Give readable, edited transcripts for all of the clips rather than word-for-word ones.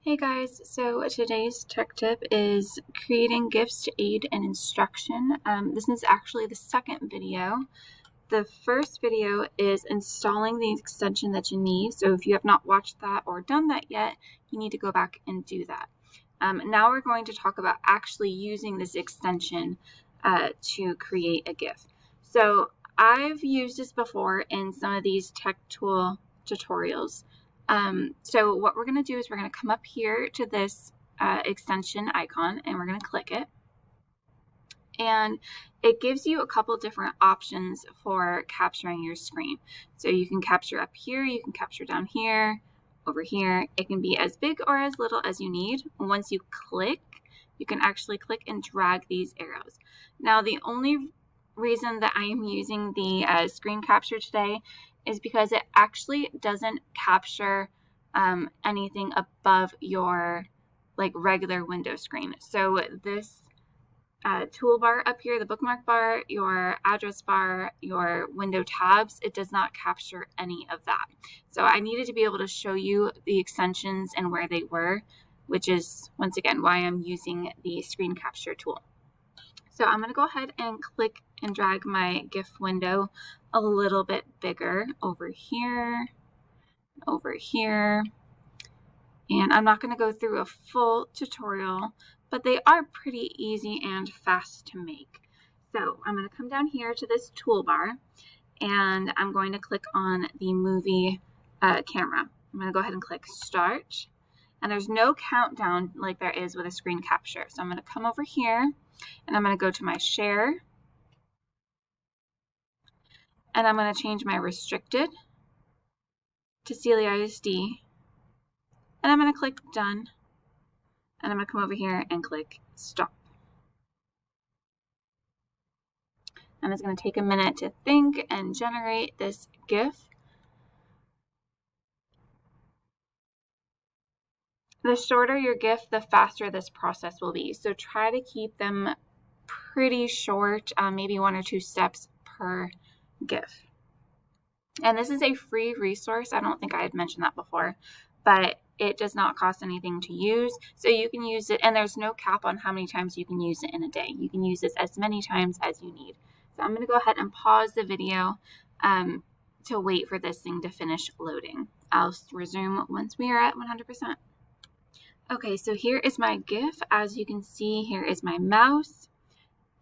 Hey guys, so today's tech tip is creating GIFs to aid in instruction. This is actually the second video. The first video is installing the extension that you need. So if you have not watched that or done that yet, you need to go back and do that. Now we're going to talk about actually using this extension to create a GIF. So I've used this before in some of these tech tool tutorials. So what we're going to do is we're going to come up here to this extension icon and we're going to click it. And it gives you a couple different options for capturing your screen. So you can capture up here, you can capture down here, over here. It can be as big or as little as you need. Once you click, you can actually click and drag these arrows. Now, the only reason that I am using the screen capture today is because it actually doesn't capture anything above your regular window screen. So this toolbar up here, the bookmark bar, your address bar, your window tabs, it does not capture any of that. So I needed to be able to show you the extensions and where they were, which is once again why I'm using the screen capture tool. So I'm going to go ahead and click and drag my GIF window a little bit bigger over here, and I'm not going to go through a full tutorial, but they are pretty easy and fast to make. So I'm going to come down here to this toolbar and I'm going to click on the movie camera. I'm going to go ahead and click start, and there's no countdown like there is with a screen capture. So I'm going to come over here and I'm going to go to my share, and I'm going to change my restricted to Sealy ISD, and I'm going to click done, and I'm going to come over here and click stop. And it's going to take a minute to think and generate this GIF. The shorter your GIF, the faster this process will be. So try to keep them pretty short, maybe 1 or 2 steps per GIF. And this is a free resource. I don't think I had mentioned that before, but it does not cost anything to use. So you can use it, and there's no cap on how many times you can use it in a day. You can use this as many times as you need. So I'm going to go ahead and pause the video to wait for this thing to finish loading. I'll resume once we are at 100%. Okay, so here is my GIF. As you can see, here is my mouse,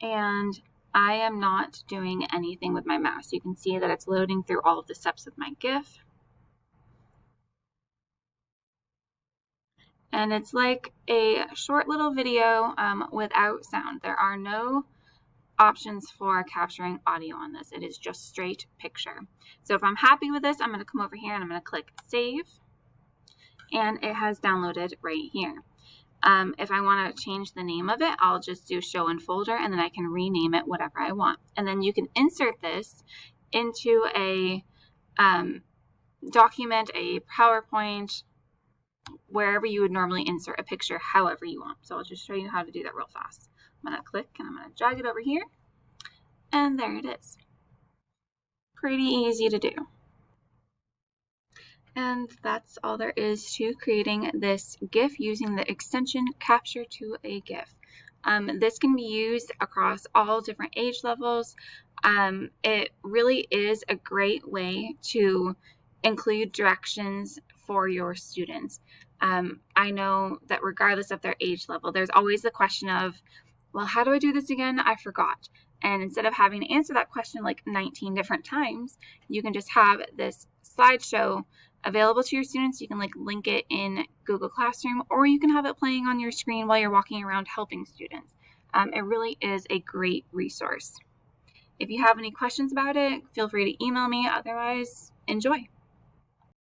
and I am not doing anything with my mouse. You can see that it's loading through all of the steps of my GIF. And it's like a short little video without sound. There are no options for capturing audio on this. It is just straight picture. So if I'm happy with this, I'm going to come over here and I'm going to click save. And it has downloaded right here. If I want to change the name of it, I'll just do show in folder, and then I can rename it whatever I want. And then you can insert this into a document, a PowerPoint, wherever you would normally insert a picture, however you want. So I'll just show you how to do that real fast. I'm going to click and I'm going to drag it over here, and there it is. Pretty easy to do. And that's all there is to creating this GIF using the extension Capture to a GIF. This can be used across all different age levels. It really is a great way to include directions for your students. I know that regardless of their age level, there's always the question of, well, how do I do this again? I forgot. And instead of having to answer that question like 19 different times, you can just have this slideshow available to your students. You can link it in Google Classroom, or you can have it playing on your screen while you're walking around helping students. It really is a great resource. If you have any questions about it, feel free to email me. Otherwise, enjoy.